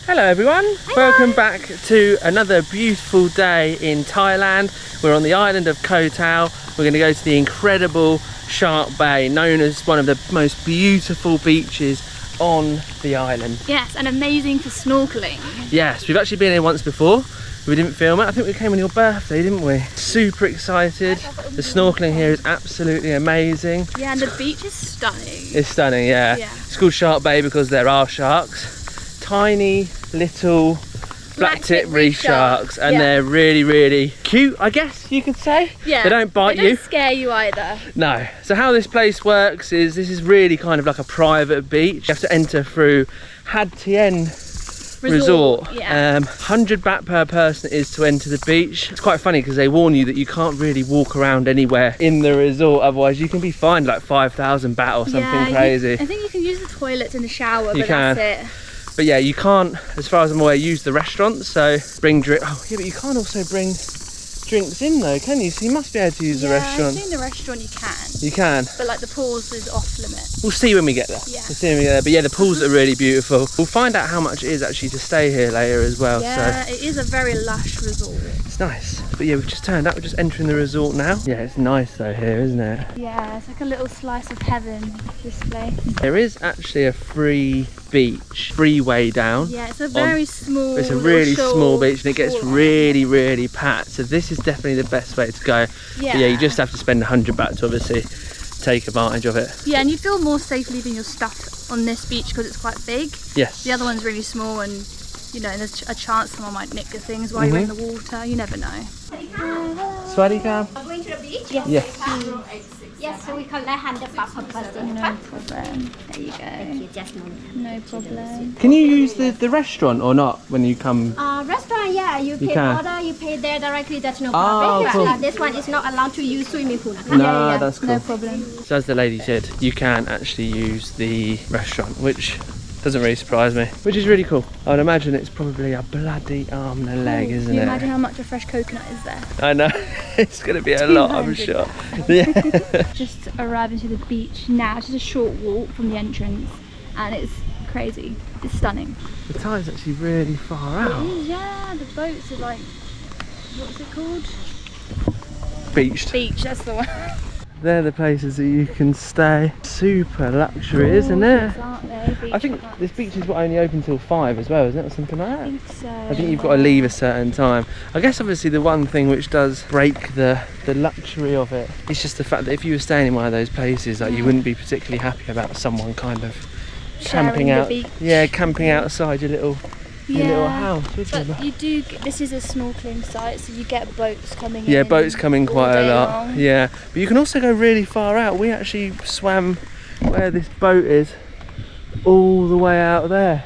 Hello everyone, welcome back to another beautiful day in Thailand. We're on the island of Koh Tao. We're going to go to the incredible Shark Bay, known as one of the most beautiful beaches on the island. Yes, and amazing for snorkeling. Yes, we've actually been here once before. We didn't film it. I think we came on your birthday, didn't we? Super excited. The snorkeling here is absolutely amazing. Yeah, and the beach is stunning. It's stunning, yeah. It's called Shark Bay because there are sharks. Tiny little black tip reef sharks, and they're really cute, I guess you could say. Yeah, they don't bite you. They don't scare you either. No. So how this place works is this is really kind of like a private beach. You have to enter through Had Tien Resort. 100 baht per person is to enter the beach. It's quite funny because they warn you that you can't really walk around anywhere in the resort, otherwise you can be fined like 5,000 baht or something crazy. I think you can use the toilets and the shower, but that's it. But yeah, you can't, as far as I'm aware, use the restaurant, so bring drink. Oh yeah, but you can't also bring drinks in though, can you? So you must be able to use the restaurant. Yeah, in the restaurant you can. You can. But like the pools is off limit. We'll see when we get there. Yeah. We'll see when we get there. But yeah, the pools are really beautiful. We'll find out how much it is actually to stay here later as well. Yeah, so. It is a very lush resort. It's nice. But yeah, we've just turned up. We're just entering the resort now. Yeah, it's nice though here, isn't it? Yeah, it's like a little slice of heaven, this place. There is actually a free beach, freeway down. Yeah, it's a very small. It's a really small beach and it gets really packed. So this is definitely the best way to go. Yeah. But yeah, you just have to spend 100 baht to obviously take advantage of it. Yeah, and you feel more safe leaving your stuff on this beach because it's quite big. Yes. The other one's really small, and you know, there's a chance someone might nick the things while you're in the water. You never know. Swaddy Kam. Going to the beach? Yes. Yes. Yes, so we collect 100 baht per person. No problem. There you go. Thank you, just No problem. Can you use the restaurant or not when you come? restaurant, yeah, you pay order, you pay there directly, that's no Oh, problem. cool. But this one is not allowed to use swimming pool. No, that's cool. No problem. So as the lady said, you can actually use the restaurant, which doesn't really surprise me, which is really cool. I'd imagine it's probably a bloody arm and a leg, isn't it? Can you imagine how much a fresh coconut is there? I know, it's going to be a lot, I'm sure. Yeah. Just arriving to the beach now. It's just a short walk from the entrance, and it's crazy. It's stunning. The tide's actually really far out. It is, yeah. The boats are like, what's it called? Beached. Beach, that's the one. They're the places that you can stay. Super luxury, isn't it? Aren't they? I think this beach is only open till 5 as well, isn't it? Or something like that? I think so. I think you've got to leave a certain time. I guess obviously the one thing which does break the luxury of it is just the fact that if you were staying in one of those places, like you wouldn't be particularly happy about someone kind of camping out. Yeah, camping outside your little house. But you do. This is a snorkeling site, so you get boats coming in. Yeah, boats coming quite a lot. Long. Yeah, but you can also go really far out. We actually swam where this boat is, all the way out there.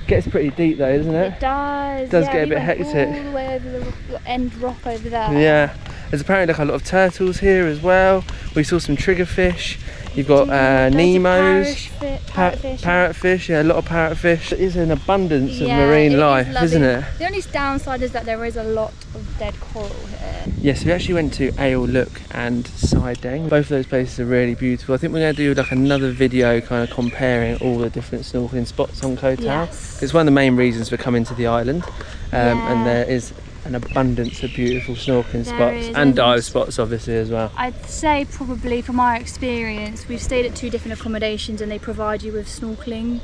Gets pretty deep though, doesn't it? It does. It does get a bit hectic. All the way over the end rock over there. Yeah, there's apparently like a lot of turtles here as well. We saw some triggerfish. You've got Nemos, parrotfish, yeah, a lot of parrotfish. It is an abundance of marine life, isn't it? The only downside is that there is a lot of dead coral here. Yes, we actually went to Ao Look and Sai Deng. Both of those places are really beautiful. I think we're going to do like another video kind of comparing all the different snorkeling spots on Koh Tao. Yes. It's one of the main reasons for coming to the island, and there is an abundance of beautiful snorkeling spots and dive spots obviously as well. I'd say probably from our experience, we've stayed at 2 different accommodations and they provide you with snorkeling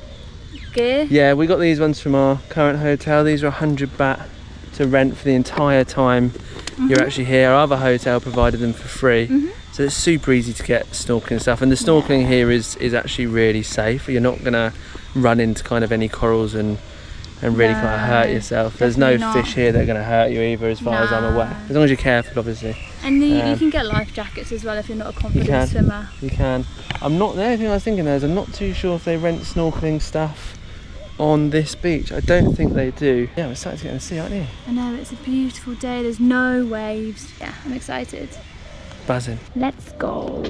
gear. Yeah, we got these ones from our current hotel. These are 100 baht to rent for the entire time you're actually here. Our other hotel provided them for free. So it's super easy to get snorkeling stuff, and the snorkeling here is actually really safe. You're not gonna run into kind of any corals and really kind of hurt yourself. There's no fish here that are going to hurt you either, as far as I'm aware. As long as you're careful, obviously. And you can get life jackets as well if you're not a confident swimmer. You can. The only thing I was thinking is I'm not too sure if they rent snorkeling stuff on this beach. I don't think they do. Yeah, we're starting to get in the sea, aren't you? I know, it's a beautiful day. There's no waves. Yeah, I'm excited. Buzzing. Let's go.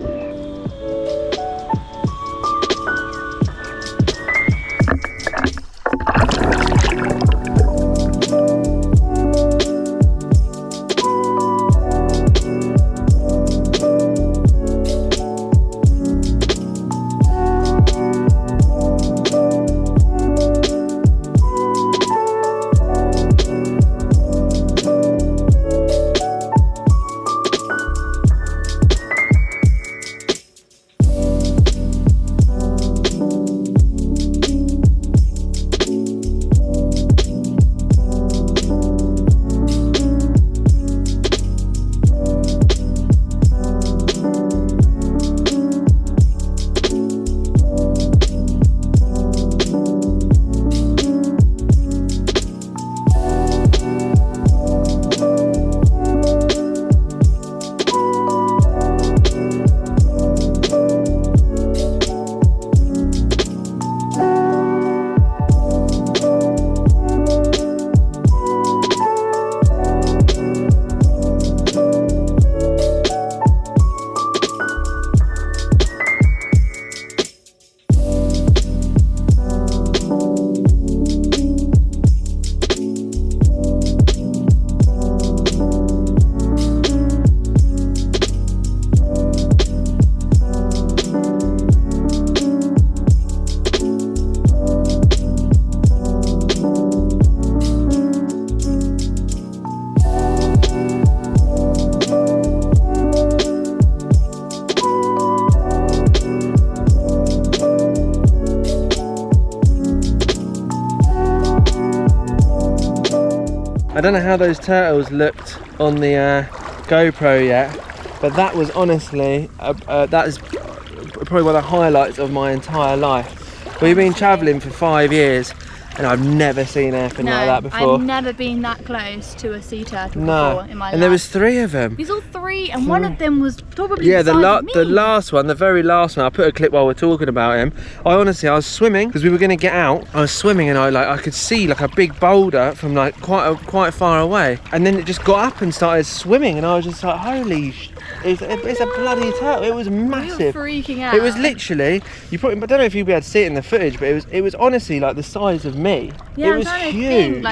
I don't know how those turtles looked on the GoPro yet, but that was honestly, that is probably one of the highlights of my entire life. We've been travelling for 5 years and I've never seen anything like that before. I've never been that close to a sea turtle before in my life. And there was 3 of them. We saw 3 and one of them was probably the last one, the very last one. I put a clip while we're talking about him. I was swimming because we were going to get out. I was swimming and I could see like a big boulder from like quite far away, and then it just got up and started swimming, and I was just like, holy sh! It's a bloody turtle. It was massive. We were freaking out. It was literally, I don't know if you'll be able to see it in the footage, but it was honestly like the size of me. Yeah, it was huge.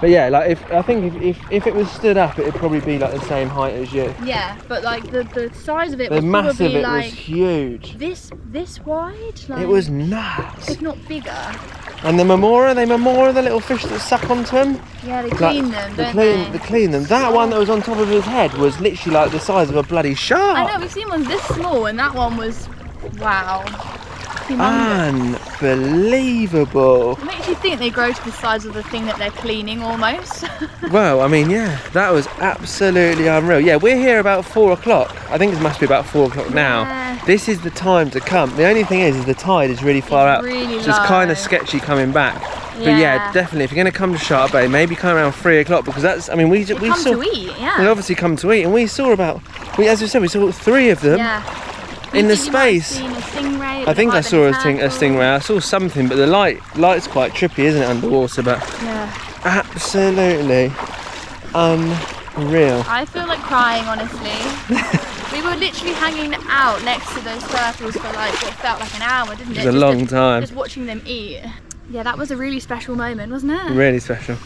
But yeah, like I think if it was stood up, it'd probably be like the same height as you. Yeah, but like the size of it was massive. Probably it like was huge. This wide. Like, it was nuts. If not bigger. And the Mamora, the little fish that suck onto them. Yeah, they clean them, don't they? They clean them. That one that was on top of his head was literally like the size of a bloody shark. I know, we've seen ones this small, and that one was, wow. Unbelievable. It makes you think they grow to the size of the thing that they're cleaning almost. Well, I mean, yeah, that was absolutely unreal. Yeah, we're here about 4 o'clock. I think it must be about 4 o'clock now. This is the time to come. The only thing is the tide is really far out. Really so it's kind of sketchy coming back. But yeah, definitely, if you're going to come to Shark Bay, maybe come around 3 o'clock, because that's, I mean, we saw... to eat, yeah. We obviously come to eat, and we saw as we said, we saw 3 of them. Yeah. In the space. I think I saw a stingray. I saw something, but the light's quite trippy, isn't it, underwater? But yeah, absolutely unreal. I feel like crying, honestly. We were literally hanging out next to those turtles for like what felt like an hour, didn't it? It was a long time. Just watching them eat. Yeah, that was a really special moment, wasn't it? Really special.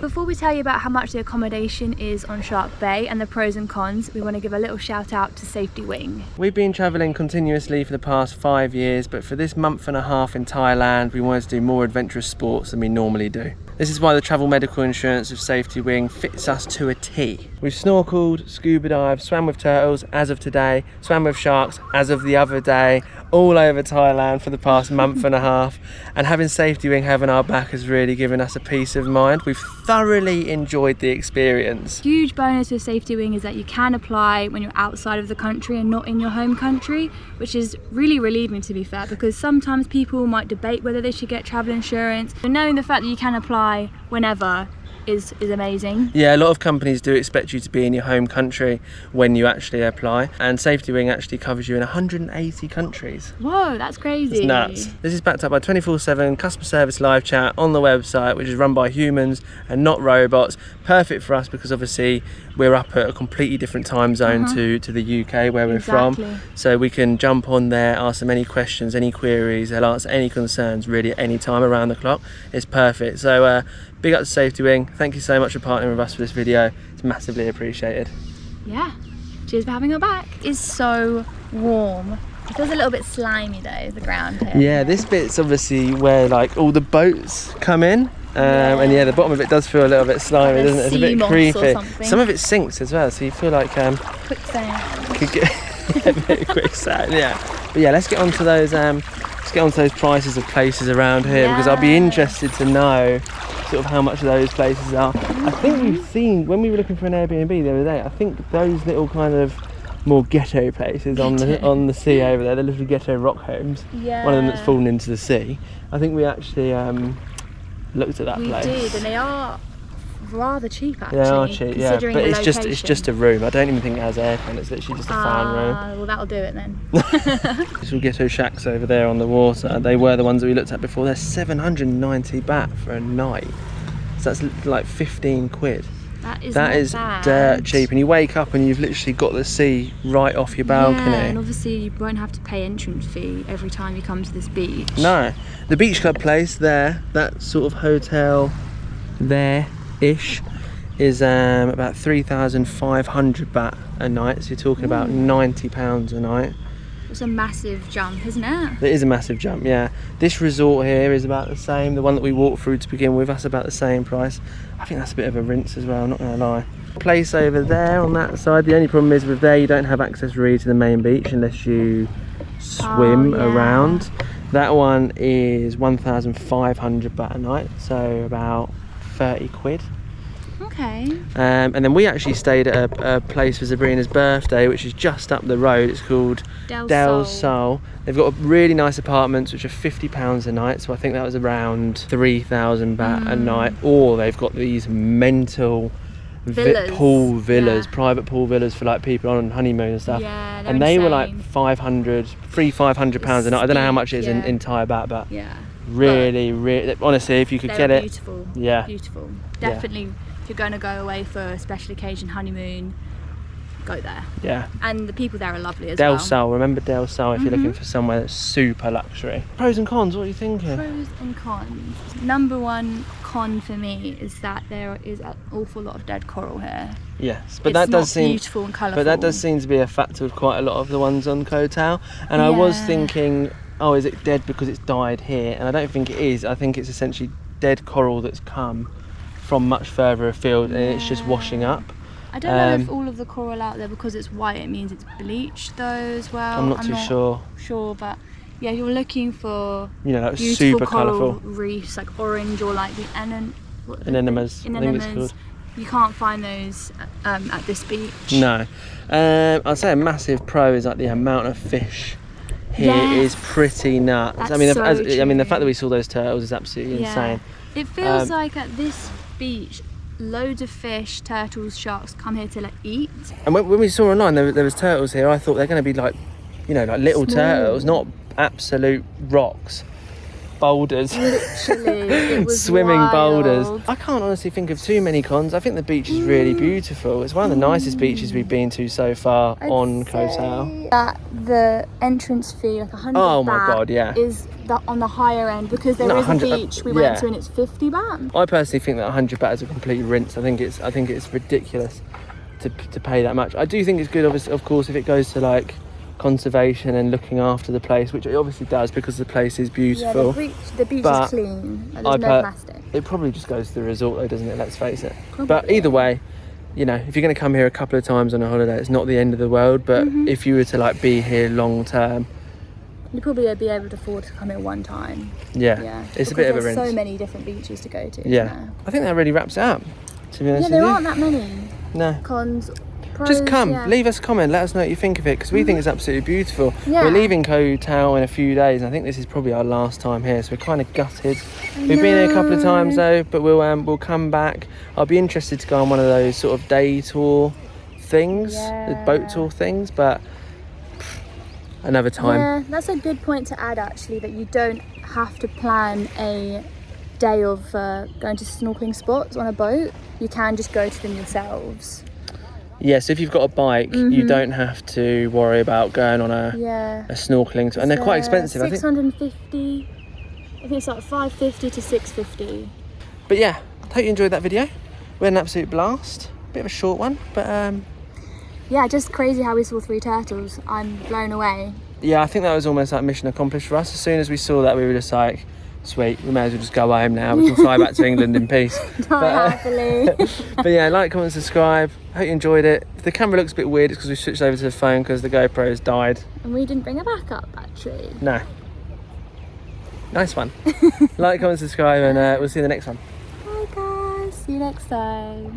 Before we tell you about how much the accommodation is on Shark Bay and the pros and cons, we want to give a little shout out to SafetyWing. We've been travelling continuously for the past 5 years, but for this month and a half in Thailand, we wanted to do more adventurous sports than we normally do. This is why the travel medical insurance of SafetyWing fits us to a T. We've snorkeled, scuba dived, swam with turtles as of today, swam with sharks as of the other day, all over Thailand for the past month and a half, and having SafetyWing having our back has really given us a peace of mind. We've thoroughly enjoyed the experience. Huge bonus with SafetyWing is that you can apply when you're outside of the country and not in your home country, which is really relieving, to be fair, because sometimes people might debate whether they should get travel insurance. So knowing the fact that you can apply whenever is amazing. Yeah, a lot of companies do expect you to be in your home country when you actually apply, and SafetyWing actually covers you in 180 countries. Whoa, that's crazy. It's nuts. This is backed up by 24/7 customer service live chat on the website, which is run by humans and not robots. Perfect for us because obviously we're up at a completely different time zone to the UK where we're from, so we can jump on there, ask them any questions, any queries, they'll answer any concerns really at any time around the clock. It's perfect. So big up to SafetyWing. Thank you so much for partnering with us for this video. It's massively appreciated. Yeah, cheers for having our back. It's so warm. It feels a little bit slimy though, the ground here. Yeah, this bit's obviously where like all the boats come in. And yeah, the bottom of it does feel a little bit slimy, doesn't it? It's a bit creepy. Some of it sinks as well, so you feel like quicksand. Could get a bit quicksand, yeah. But yeah, let's get onto those prices of places around here, because I'll be interested to know sort of how much those places are. I think we've seen, when we were looking for an Airbnb the other day, I think those little kind of more ghetto places on the sea over there, the little ghetto rock homes, one of them that's fallen into the sea, I think we actually looked at that place. We did, and they are rather cheap actually. They are cheap, yeah, but it's just a room. I don't even think it has aircon, it's literally just a fan room. Well, that'll do it then. These little ghetto shacks over there on the water, they were the ones that we looked at before. They're 790 baht for a night, so that's like 15 quid. That is dirt cheap, and you wake up and you've literally got the sea right off your balcony. Yeah, and obviously you won't have to pay entrance fee every time you come to this beach. No, the beach club place there, that sort of hotel there-ish, is about 3,500 baht a night, so you're talking about £90 a night. It's a massive jump, isn't it? It is a massive jump, yeah. This resort here is about the same. The one that we walked through to begin with, that's about the same price. I think that's a bit of a rinse as well, I'm not going to lie. Place over there on that side, the only problem is with there you don't have access really to the main beach unless you swim around. That one is 1,500 baht a night, so about 30 quid. Okay. And then we actually stayed at a place for Sabrina's birthday, which is just up the road. It's called Del Sol. They've got really nice apartments which are £50 a night, so I think that was around 3,000 baht a night. Or they've got these mental pool villas, private pool villas for like people on honeymoon and stuff. Yeah, and they were like insane. £500 a night. I don't know how much it is in Thai baht, but yeah, really, honestly, if you could get it, beautiful. Yeah, beautiful. Definitely, if you're going to go away for a special occasion honeymoon, go there. Yeah. And the people there are lovely as well. Del Sol, remember Del Sol if you're looking for somewhere that's super luxury. Pros and cons, what are you thinking? Pros and cons. Number one con for me is that there is an awful lot of dead coral here. Yes, but It's that does not seem beautiful and colourful. But that does seem to be a factor with quite a lot of the ones on Koh Tao. And I was thinking, oh, is it dead because it's died here? And I don't think it is. I think it's essentially dead coral that's come from much further afield and it's just washing up. I don't know if all of the coral out there, because it's white, it means it's bleached though as well. I'm not too sure, but yeah, you're looking for, you know, like beautiful super coral colourful reefs, like orange or like the anemones. I think it's called. You can't find those at this beach. No. I'd say a massive pro is like the amount of fish here is pretty nuts. That's I mean, so the fact that we saw those turtles is absolutely insane. It feels like at this beach, loads of fish, turtles, sharks come here to like eat. And when we saw online there was turtles here, I thought they're going to be like, you know, like little turtles, not absolute rocks, boulders. Literally, it was swimming wild. boulders. I can't honestly think of too many cons. I think the beach is really beautiful. It's one of the nicest beaches we've been to so far on Koh Tao. That the entrance fee, like 100 Oh my baht, god, yeah. is on the higher end, because there is a beach we went to and it's 50 baht. I personally think that 100 baht is a complete rinse. I think it's ridiculous to pay that much. I do think it's good, obviously, of course, if it goes to like conservation and looking after the place, which it obviously does because the place is beautiful. Yeah, the beach is clean. There's no plastic. It probably just goes to the resort though, doesn't it? Let's face it. Probably. But either way, you know, if you're going to come here a couple of times on a holiday, it's not the end of the world. But if you were to like be here long term, you'd probably be able to afford to come here one time. Yeah. It's a bit of a rinse. There's so many different beaches to go to. Yeah. I think that really wraps it up, to be honest with there you. aren't that many. No. Cons. Pros, Just come, leave us a comment, let us know what you think of it, because we think it's absolutely beautiful. Yeah. We're leaving Koh Tao in a few days, and I think this is probably our last time here, so we're kind of gutted. We've been here a couple of times though, but we'll come back. I'll be interested to go on one of those sort of day tour things, the boat tour things, but another time. Yeah, that's a good point to add actually, that you don't have to plan a day of going to snorkeling spots on a boat. You can just go to them yourselves. Yeah, so if you've got a bike, you don't have to worry about going on a snorkeling tour. And they're quite expensive, I think. 650. I think it's like 550 to 650. But yeah, hope you enjoyed that video. We had an absolute blast. Bit of a short one, but yeah, just crazy how we saw 3 turtles. I'm blown away. Yeah, I think that was almost like mission accomplished for us. As soon as we saw that, we were just like, sweet, we may as well just go home now. We can fly back to England in peace. Happily. But yeah, like, comment, subscribe. Hope you enjoyed it. If the camera looks a bit weird, it's because we switched over to the phone because the GoPro's died. And we didn't bring a backup battery. No. Nice one. Like, comment, subscribe, and we'll see you in the next one. Bye guys, see you next time.